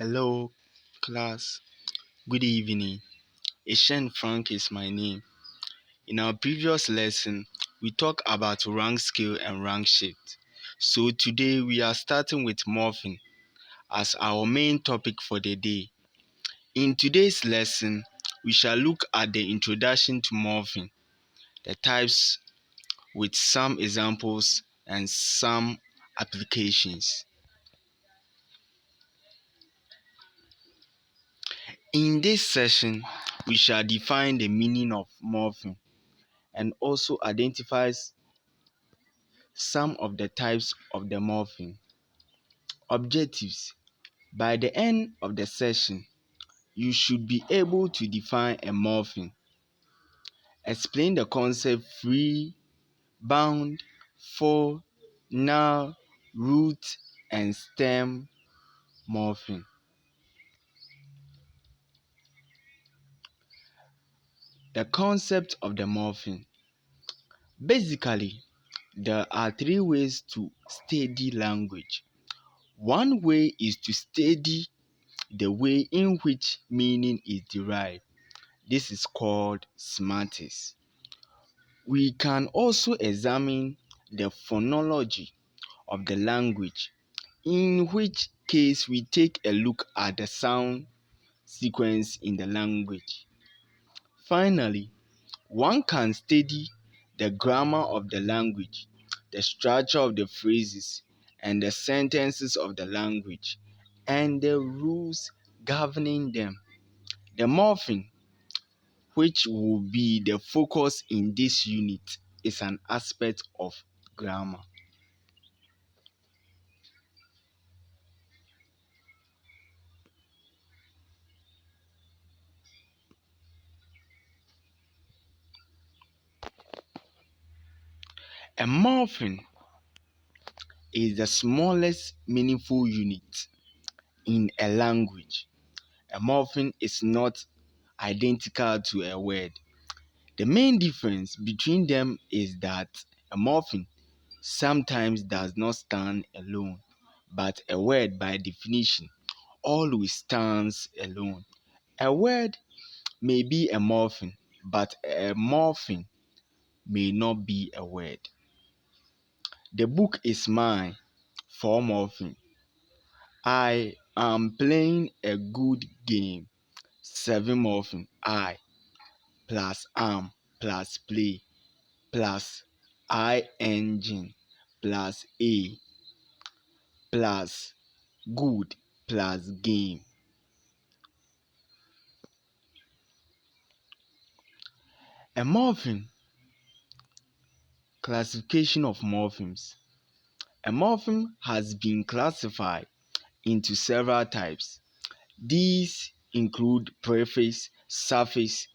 Hello, class. Good evening. Ishen Frank is my name. In our previous lesson, we talked about rank scale and rank shift. So today we are starting with morphing as our main topic for the day. In today's lesson, we shall look at the introduction to morphing, the types with some examples and some applications. In this session, we shall define the meaning of morphing and also identifies some of the types of the morpheme. Objectives. By the end of the session, you should be able to define a morpheme, explain the concept free, bound, full, null, root, and stem morpheme. The concept of the morpheme. Basically, there are three ways to study language. One way is to study the way in which meaning is derived. This is called semantics. We can also examine the phonology of the language, in which case we take a look at the sound sequence in the language. Finally, one can study the grammar of the language, the structure of the phrases, and the sentences of the language, and the rules governing them. The morpheme, which will be the focus in this unit, is an aspect of grammar. A morpheme is the smallest meaningful unit in a language. A morpheme is not identical to a word. The main difference between them is that a morpheme sometimes does not stand alone, but a word by definition always stands alone. A word may be a morpheme, but a morpheme may not be a word. The book is mine for morpheme. I am playing a good game. 7 morpheme. I plus am plus play plus I engine plus a plus good plus game. A morpheme. Classification of morphemes. A morpheme has been classified into several types. These include preface, suffix,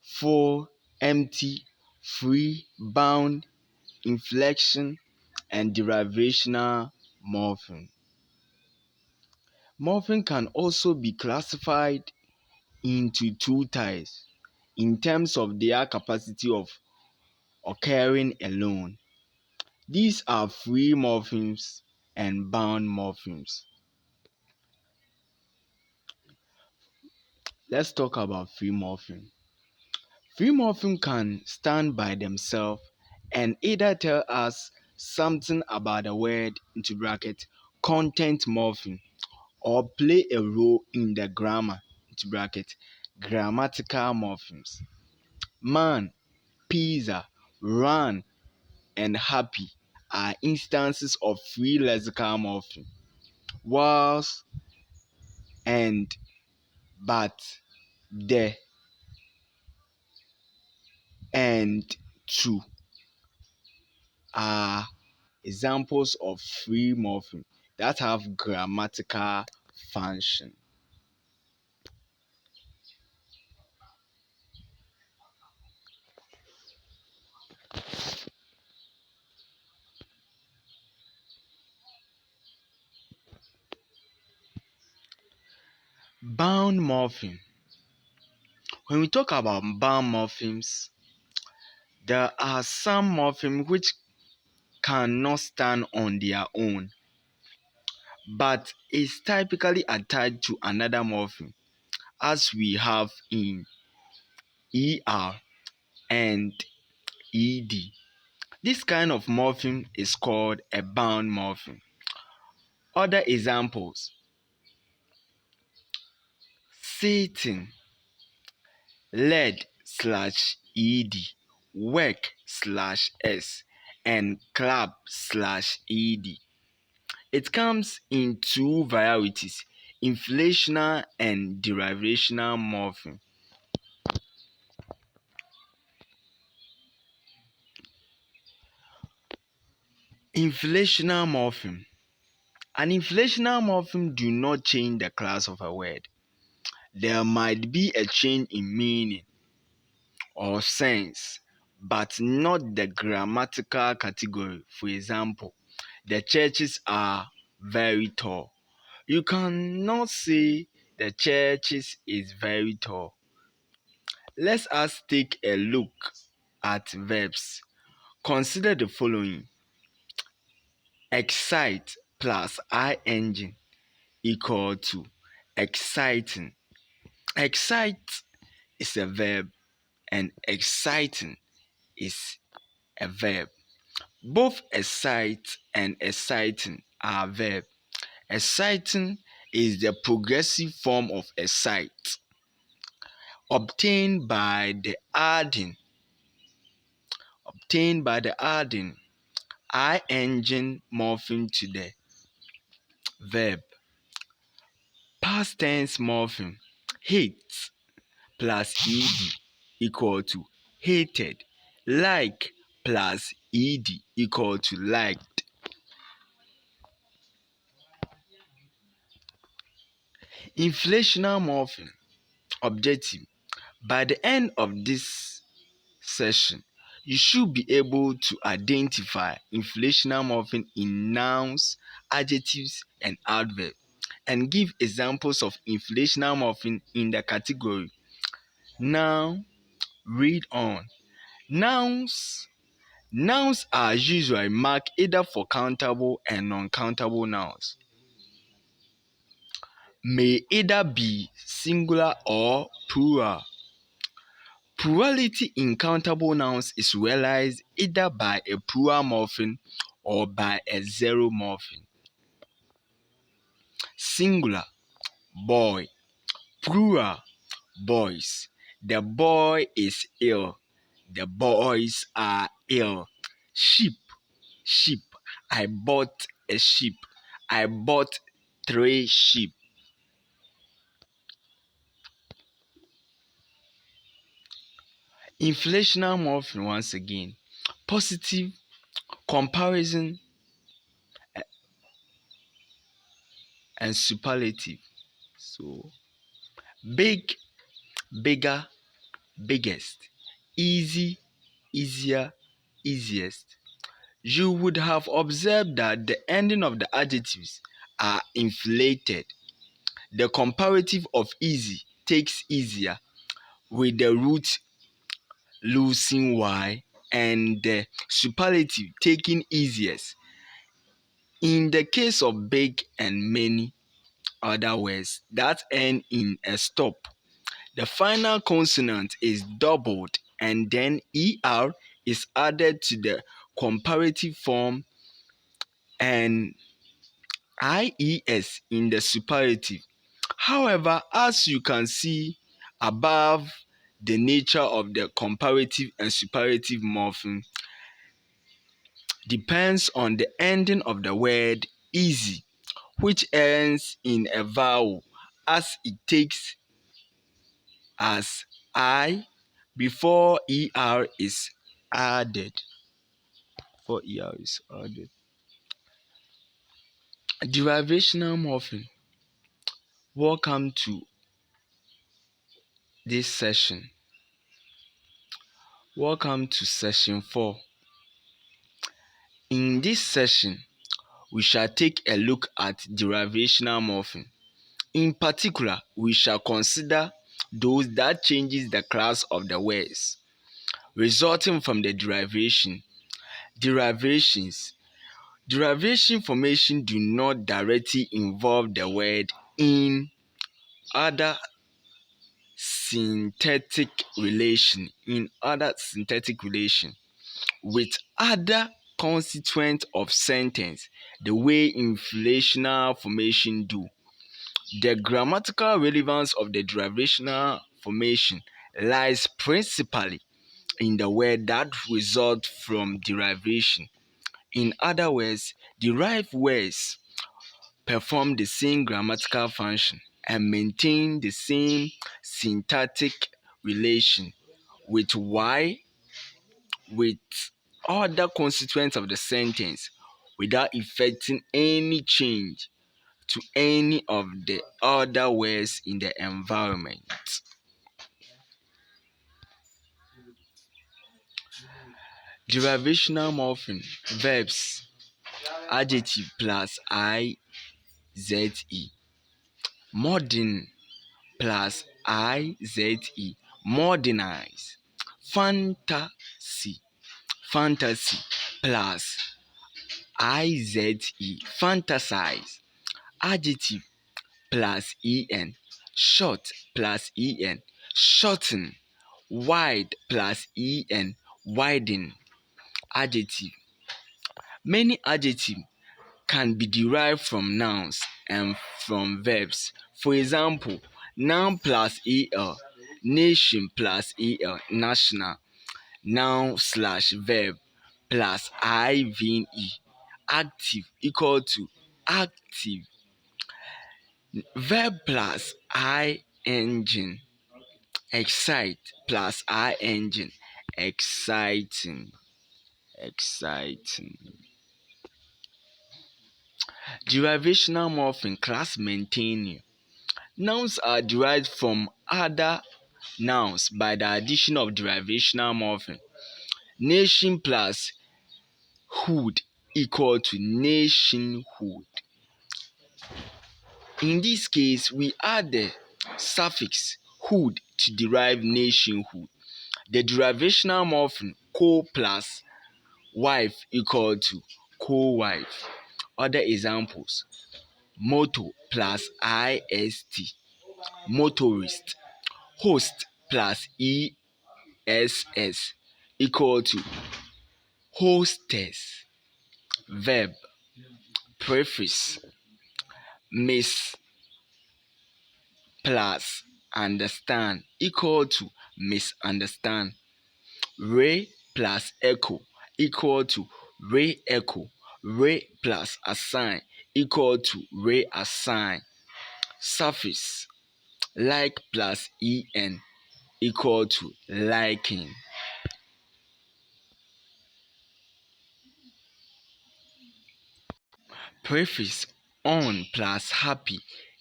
full, empty, free, bound, inflection, and derivational morpheme. Morpheme can also be classified into two types in terms of their capacity of occurring alone. These are free morphemes and bound morphemes. Let's talk about free morpheme. Free morpheme can stand by themselves and either tell us something about the word into bracket content morpheme or play a role in the grammar into bracket grammatical morphemes. Man, pizza, run, and happy are instances of free lexical morpheme. Was and but, the, and to are examples of free morpheme that have grammatical function. Bound morpheme. When we talk about bound morphemes, there are some morphemes which cannot stand on their own. but is typically attached to another morpheme, as we have in ER and ED. This kind of morpheme is called a bound morpheme. Other examples: sitting, led/ed, work/s, and club/ed. It comes in two varieties, inflational and derivational morpheme. Inflational morpheme. An inflational morpheme do not change the class of a word. There might be a change in meaning or sense, but not the grammatical category. For example, the churches are very tall. You cannot say the churches is very tall. Let us take a look at verbs. Consider the following: excite plus ing equal to exciting. Excite is a verb and exciting is a verb. Both excite and exciting are verb. Exciting is the progressive form of excite, obtained by the adding ing morpheme to the verb. Past tense morpheme: hate plus ed equal to hated. Like plus ed equal to liked. Inflational morpheme. Objective: by the end of this session, you should be able to identify inflational morpheme in nouns, adjectives, and adverbs, and give examples of inflational morpheme in the category. Now, read on. Nouns. Nouns are usually marked either for countable and non-countable nouns. May either be singular or plural. Plurality in countable nouns is realized either by a plural morpheme or by a zero morpheme. Singular: boy. Plural: boys. The boy is ill. The boys are ill. Sheep. Sheep. I bought a sheep. I bought 3 sheep. Inflational morpheme once again: positive, comparison, and superlative. So, big, bigger, biggest, easy, easier, easiest. You would have observed that the ending of the adjectives are inflated. The comparative of easy takes easier with the root losing y, and the superlative taking easiest. In the case of big and many other words that end in a stop, the final consonant is doubled and then er is added to the comparative form and ies in the superlative. However, as you can see above, the nature of the comparative and superlative morpheme depends on the ending of the word easy, which ends in a vowel, as it takes as I before er is added. Derivational morpheme. Welcome to this session. Welcome to session 4. In this session, we shall take a look at derivational morpheme. In particular, we shall consider those that changes the class of the words resulting from the derivation. Derivations. Derivation formation do not directly involve the word in other synthetic relation with other constituents of sentence the way inflational formation do. The grammatical relevance of the derivational formation lies principally in the word that result from derivation. In other words, derived words perform the same grammatical function and maintain the same syntactic relation with with other constituents of the sentence without effecting any change to any of the other words in the environment. Derivational morpheme verbs adjective plus IZE. Modern plus IZE. Modernize. Fantasy plus IZE. Fantasize. Adjective plus en. Short plus en. Shorten. Wide plus en. Widen. Adjective. Many adjectives can be derived from nouns and from verbs. For example, noun plus el, nation plus el, national, noun slash verb plus IVE, active equal to active, verb plus engine, excite plus engine, exciting, exciting. Derivational morpheme class maintaining. Nouns are derived from other nouns by the addition of derivational morpheme. Nation plus hood equal to nationhood. In this case, we add the suffix hood to derive nationhood. The derivational morpheme co plus wife equal to co-wife. Other examples: motor plus ist, motorist. Host plus ess equal to hostess. Verb preface miss plus understand equal to misunderstand. Ray plus echo equal to ray echo. Ray plus assign equal to ray assign. Suffix like plus en equal to liking. Preface on plus happy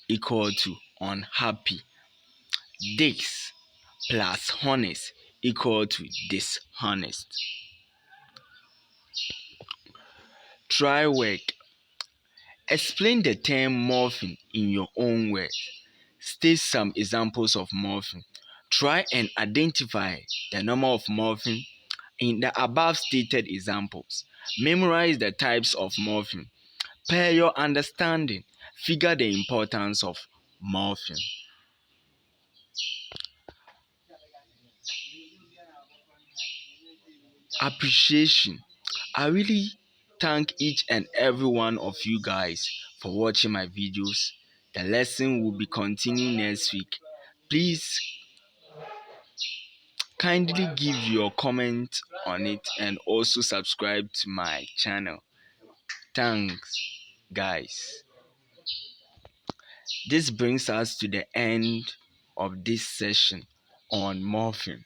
equal to unhappy. This plus honest equal to dishonest. Try work. Explain the term morphine in your own words. State some examples of morphine. Try and identify the number of morphine in the above stated examples. Memorize the types of morphine. Per your understanding, figure the importance of morphine. Appreciation. I really thank each and every one of you guys for watching my videos. The lesson will be continuing next week. Please kindly give your comment on it and also subscribe to my channel. Thanks, guys. This brings us to the end of this session on morphine.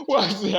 What's the